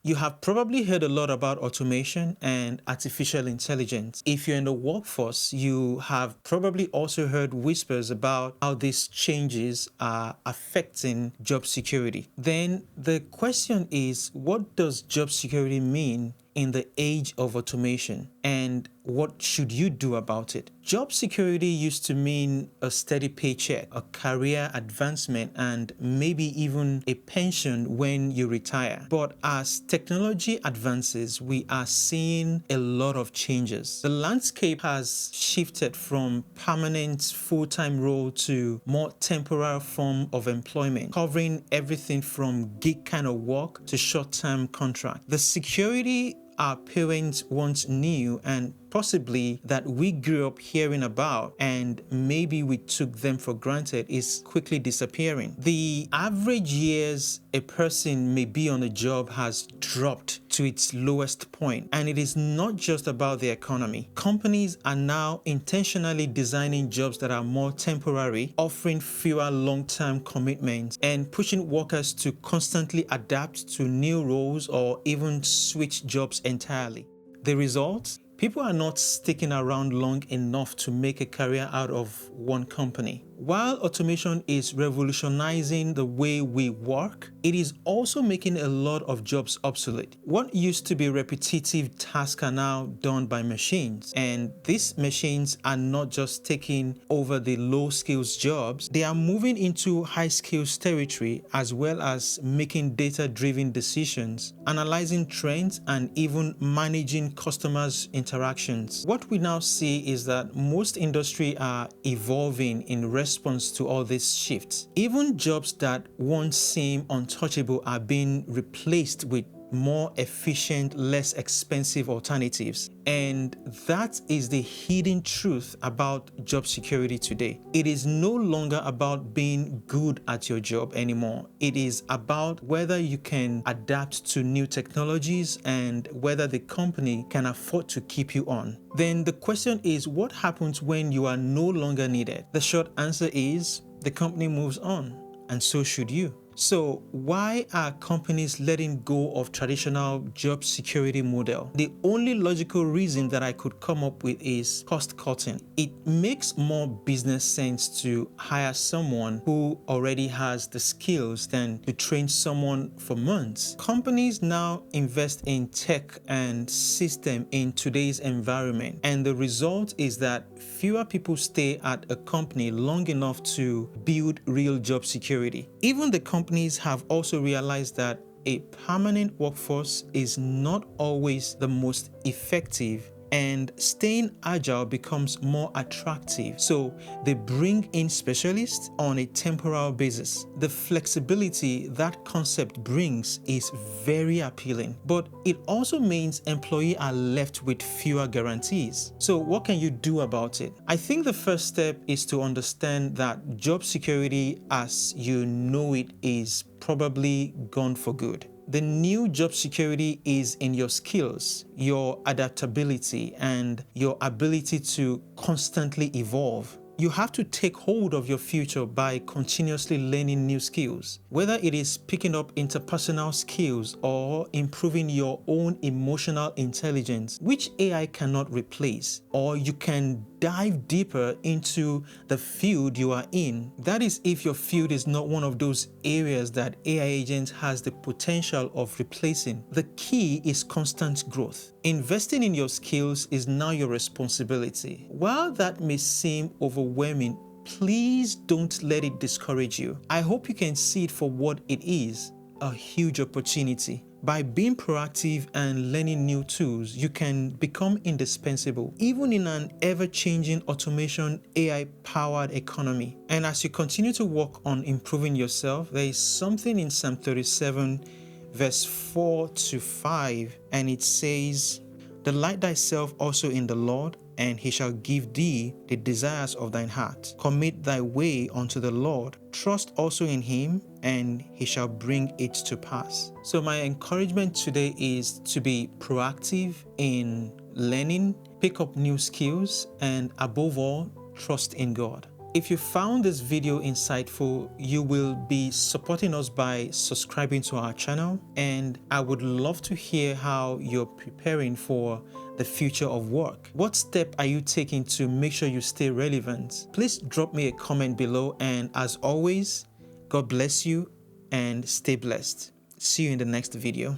You have probably heard a lot about automation and artificial intelligence. If you're in the workforce, you have probably also heard whispers about how these changes are affecting job security. Then the question is, what does job security mean in the age of automation, and what should you do about it? Job security used to mean a steady paycheck, a career advancement, and maybe even a pension when you retire. But as technology advances, we are seeing a lot of changes. The landscape has shifted from permanent full-time role to more temporary form of employment, covering everything from gig kind of work to short-term contract. The security our parents once knew and possibly that we grew up hearing about and maybe we took them for granted is quickly disappearing. The average years a person may be on a job has dropped to its lowest point, and it is not just about the economy. Companies are now intentionally designing jobs that are more temporary, offering fewer long-term commitments, and pushing workers to constantly adapt to new roles or even switch jobs entirely. The result? People are not sticking around long enough to make a career out of one company. While automation is revolutionizing the way we work, it is also making a lot of jobs obsolete. What used to be repetitive tasks are now done by machines, and these machines are not just taking over the low skills jobs, they are moving into high skills territory, as well as making data-driven decisions, analyzing trends, and even managing customers' interactions. What we now see is that most industries are evolving in response to all these shifts. Even jobs that once seemed untouchable are being replaced with more efficient, less expensive alternatives. And that is the hidden truth about job security today. It is no longer about being good at your job anymore. It is about whether you can adapt to new technologies and whether the company can afford to keep you on. Then the question is, what happens when you are no longer needed? The short answer is the company moves on, and so should you. So why are companies letting go of traditional job security model? The only logical reason that I could come up with is cost cutting. It makes more business sense to hire someone who already has the skills than to train someone for months. Companies now invest in tech and system in today's environment, and the result is that fewer people stay at a company long enough to build real job security. Even the companies have also realized that a permanent workforce is not always the most effective, and staying agile becomes more attractive. So they bring in specialists on a temporal basis. The flexibility that concept brings is very appealing, but it also means employees are left with fewer guarantees. So what can you do about it? I think the first step is to understand that job security as you know it is probably gone for good. The new job security is in your skills, your adaptability, and your ability to constantly evolve. You have to take hold of your future by continuously learning new skills, whether it is picking up interpersonal skills or improving your own emotional intelligence, which AI cannot replace, or you can dive deeper into the field you are in. That is if your field is not one of those areas that AI agent has the potential of replacing. The key is constant growth. Investing in your skills is now your responsibility. While that may seem overwhelming, please don't let it discourage you. I hope you can see it for what it is, a huge opportunity. By being proactive and learning new tools, you can become indispensable, even in an ever-changing automation, AI-powered economy. And as you continue to work on improving yourself, there is something in Psalm 37, verse 4 to 5, and it says, "Delight thyself also in the Lord, and he shall give thee the desires of thine heart. Commit thy way unto the Lord. Trust also in him, and he shall bring it to pass." So my encouragement today is to be proactive in learning, pick up new skills, and above all, trust in God. If you found this video insightful, you will be supporting us by subscribing to our channel, and I would love to hear how you're preparing for the future of work. What step are you taking to make sure you stay relevant? Please drop me a comment below, and as always, God bless you and stay blessed. See you in the next video.